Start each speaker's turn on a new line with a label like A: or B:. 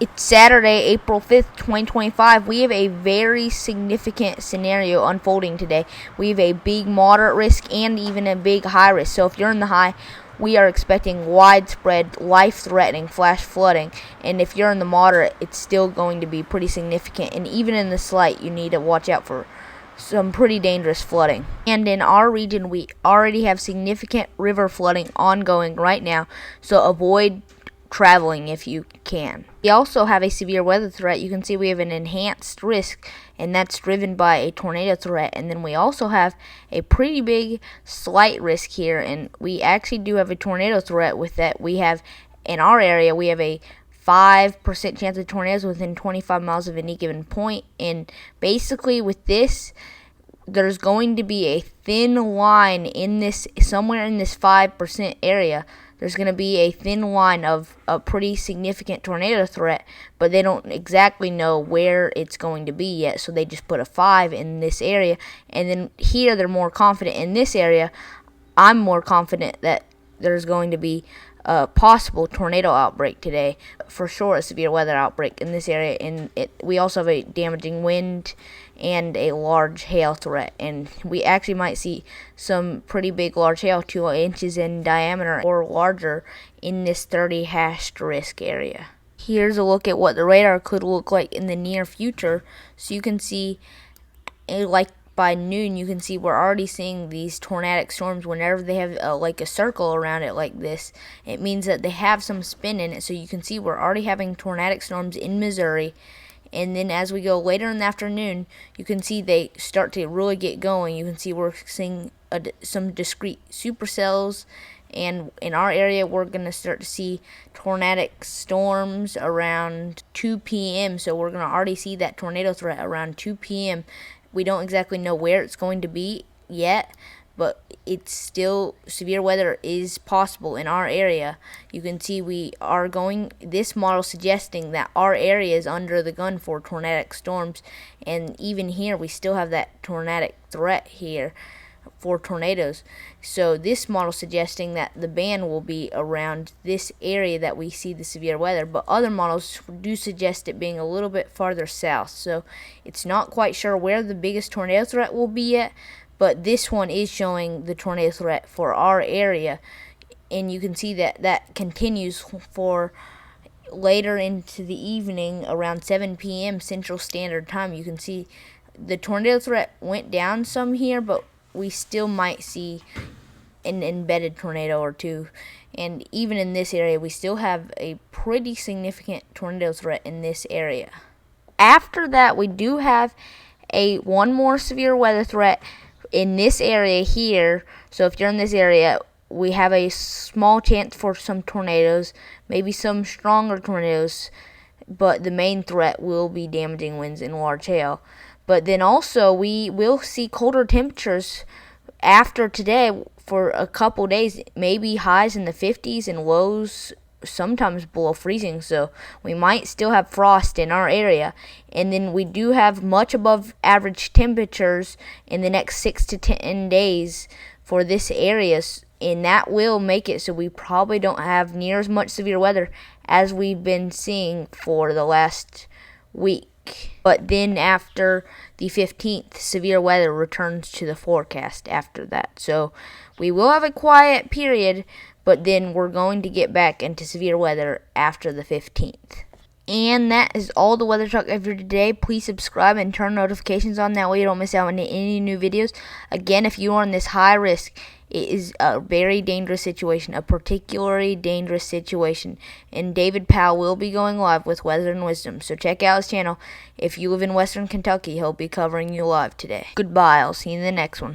A: It's Saturday, April 5th, 2025. We have a very significant scenario unfolding today. We have a big moderate risk and even a big high risk. So if you're in the high, we are expecting widespread, life-threatening flash flooding. And if you're in the moderate, it's still going to be pretty significant. And even in the slight, you need to watch out for some pretty dangerous flooding. And in our region, we already have significant river flooding ongoing right now. So avoid traveling if you can. We also have a severe weather threat. You can see we have an enhanced risk, and that's driven by a tornado threat. And then we also have a pretty big slight risk here, and we actually do have a tornado threat with that. We have, in our area, we have a 5% chance of tornadoes within 25 miles of any given point. And basically with this, there's going to be a thin line in this, somewhere in this 5% area. There's going to be a thin line of a pretty significant tornado threat, but they don't exactly know where it's going to be yet, so they just put a 5 in this area. And then here they're more confident in this area. I'm more confident that there's going to be a possible tornado outbreak today, for sure a severe weather outbreak in this area. And we also have a damaging wind and a large hail threat, and we actually might see some pretty big large hail, 2 inches in diameter or larger, in this 30 hashed risk area. Here's a look at what the radar could look like in the near future. So you can see, like by noon, you can see we're already seeing these tornadic storms. Whenever they have like a circle around it like this, it means that they have some spin in it. So you can see we're already having tornadic storms in Missouri. And then as we go later in the afternoon, you can see they start to really get going. You can see we're seeing some discrete supercells. And in our area, we're going to start to see tornadic storms around 2 p.m. So we're going to already see that tornado threat around 2 p.m. We don't exactly know where it's going to be yet, but it's still, severe weather is possible in our area. You can see we are going, this model suggesting that our area is under the gun for tornadic storms, and even here we still have that tornadic threat here for tornadoes. So this model suggesting that the band will be around this area that we see the severe weather, but other models do suggest it being a little bit farther south. So it's not quite sure where the biggest tornado threat will be yet, but this one is showing the tornado threat for our area, and you can see that that continues for later into the evening around 7 p.m. Central Standard Time. You can see the tornado threat went down some here, but we still might see an embedded tornado or two. And even in this area, we still have a pretty significant tornado threat in this area. After that, we do have one more severe weather threat in this area here. So if you're in this area, we have a small chance for some tornadoes, maybe some stronger tornadoes, but the main threat will be damaging winds and large hail. But then also we will see colder temperatures after today for a couple days, maybe highs in the 50s and lows sometimes below freezing. So we might still have frost in our area. And then we do have much above average temperatures in the next 6 to 10 days for this area, and that will make it so we probably don't have near as much severe weather as we've been seeing for the last week. But then after the 15th, severe weather returns to the forecast after that. So we will have a quiet period, but then we're going to get back into severe weather after the 15th. And that is all the Weather Talk for today. Please subscribe and turn notifications on. That way you don't miss out on any new videos. Again, if you are in this high risk, it is a very dangerous situation, a particularly dangerous situation. And David Powell will be going live with Weather and Wisdom. So check out his channel. If you live in Western Kentucky, he'll be covering you live today. Goodbye. I'll see you in the next one.